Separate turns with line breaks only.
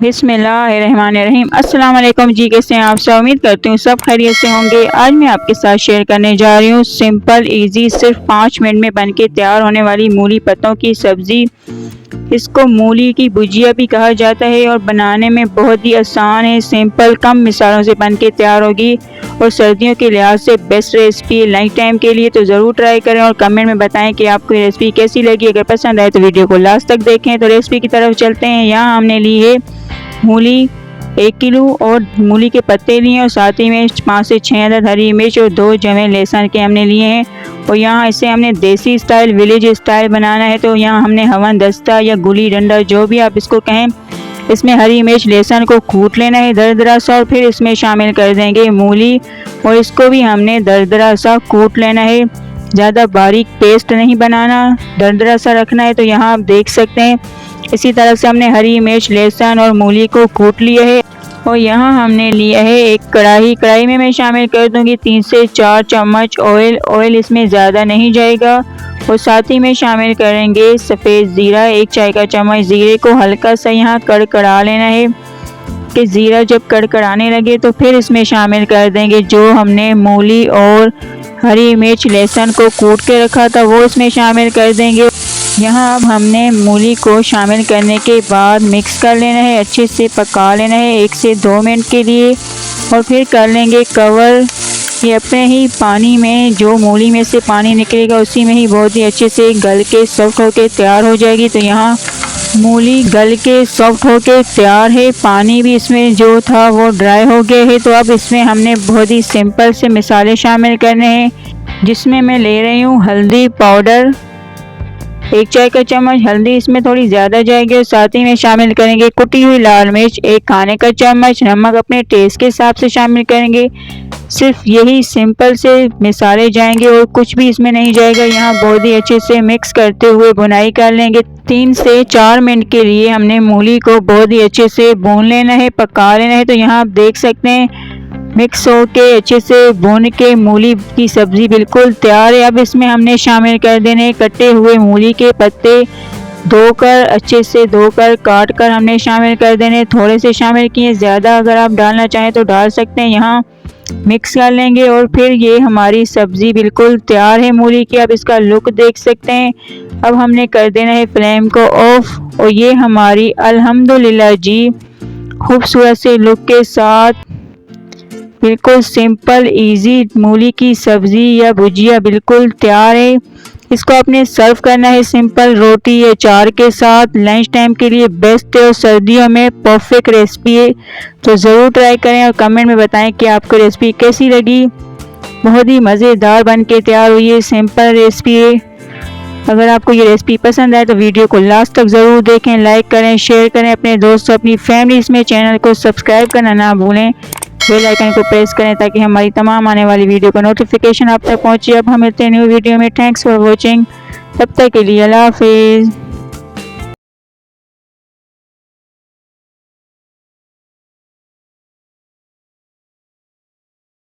बिस्मिल्लाहिर्रहमानिर्रहीम। अस्सलाम वालेकुम जी, कैसे हैं आप सब? उम्मीद करती हूँ सब खैरियत से होंगे। आज मैं आपके साथ शेयर करने जा रही हूँ सिंपल इजी सिर्फ 5 मिनट में बनके तैयार होने वाली मूली पत्तों की सब्ज़ी। इसको मूली की भुजिया भी कहा जाता है और बनाने में बहुत ही आसान है, सिंपल कम मिसालों से बनके तैयार होगी और सर्दियों के लिहाज से बेस्ट रेसिपी है लंच टाइम के लिए। तो ज़रूर ट्राई करें और कमेंट में बताएं कि आपको ये रेसिपी कैसी लगी। अगर पसंद आए तो वीडियो को लास्ट तक देखें। तो रेसिपी की तरफ चलते हैं। यहाँ हमने ली है मूली 1 किलो और मूली के पत्ते लिए और साथ ही में 5 से 6 अदद हरी मिर्च और 2 जमे लहसुन के हमने लिए हैं। और यहाँ इसे हमने देसी स्टाइल विलेज स्टाइल बनाना है। तो यहाँ हमने हवन दस्ता या गुली डंडा जो भी आप इसको कहें, इसमें हरी मिर्च लहसुन को कूट लेना है दरदरा सा और फिर इसमें शामिल कर देंगे मूली और इसको भी हमने दरदरा सा कूट लेना है। ज़्यादा बारीक पेस्ट नहीं बनाना, दरदरा सा रखना है। तो यहाँ आप देख सकते हैं इसी तरह से हमने हरी मिर्च लहसुन और मूली को कूट लिया है। और यहाँ हमने लिया है एक कढ़ाई में मैं शामिल कर दूंगी 3 से 4 चम्मच ऑयल इसमें ज़्यादा नहीं जाएगा। और साथ ही में शामिल करेंगे सफ़ेद ज़ीरा 1 चाय का चम्मच। ज़ीरे को हल्का सा यहाँ कड़कड़ा लेना है कि ज़ीरा जब कड़कड़ाने लगे तो फिर इसमें शामिल कर देंगे जो हमने मूली और हरी मिर्च लहसुन को कूट के रखा था, वो इसमें शामिल कर देंगे। यहाँ अब हमने मूली को शामिल करने के बाद मिक्स कर लेना है, अच्छे से पका लेना है 1 से 2 मिनट के लिए और फिर कर लेंगे कवर। ये अपने ही पानी में, जो मूली में से पानी निकलेगा उसी में ही बहुत ही अच्छे से गल के सॉफ्ट होके तैयार हो जाएगी। तो यहाँ मूली गल के सॉफ्ट होके तैयार है, पानी भी इसमें जो था वो ड्राई हो गया है। तो अब इसमें हमने बहुत ही सिंपल से मसाले शामिल करने हैं, जिसमें मैं ले रही हूँ हल्दी पाउडर 1 चाय का चम्मच। हल्दी इसमें थोड़ी ज़्यादा जाएगी और साथ ही में शामिल करेंगे कुटी हुई लाल मिर्च 1 खाने का चम्मच। नमक अपने टेस्ट के हिसाब से शामिल करेंगे। सिर्फ यही सिंपल से मसाले जाएंगे और कुछ भी इसमें नहीं जाएगा। यहाँ बहुत ही अच्छे से मिक्स करते हुए भुनाई कर लेंगे। 3 से 4 मिनट के लिए हमने मूली को बहुत ही अच्छे से भून लेना है, पका लेना है। तो यहाँ आप देख सकते हैं मिक्स होके अच्छे से भून के मूली की सब्ज़ी बिल्कुल तैयार है। अब इसमें हमने शामिल कर देने कटे हुए मूली के पत्ते धोकर, अच्छे से धोकर काट कर हमने शामिल कर देने। थोड़े से शामिल किए, ज़्यादा अगर आप डालना चाहें तो डाल सकते हैं। यहाँ मिक्स कर लेंगे और फिर ये हमारी सब्ज़ी बिल्कुल तैयार है मूली की। अब इसका लुक देख सकते हैं। अब हमने कर देना है फ्लेम को ऑफ और ये हमारी अल्हम्दुलिल्लाह जी खूबसूरत से लुक के साथ बिल्कुल सिंपल इजी मूली की सब्ज़ी या भुजिया बिल्कुल तैयार है। इसको आपने सर्व करना है सिंपल रोटी या चार के साथ। लंच टाइम के लिए बेस्ट है और सर्दियों में परफेक्ट रेसिपी है। तो ज़रूर ट्राई करें और कमेंट में बताएं कि आपको रेसिपी कैसी लगी। बहुत ही मज़ेदार बन के तैयार हुई है, सिंपल रेसिपी है। अगर आपको ये रेसिपी पसंद आए तो वीडियो को लास्ट तक ज़रूर देखें, लाइक करें, शेयर करें अपने दोस्तों अपनी फैमिली में। चैनल को सब्सक्राइब करना ना भूलें, बेल आइकन को प्रेस करें ताकि हमारी तमाम आने वाली वीडियो का नोटिफिकेशन आप तक पहुंचे। अब हम मिलते हैं न्यू वीडियो में। Thanks for watching. तब तक के लिए अल्लाह हाफिज़।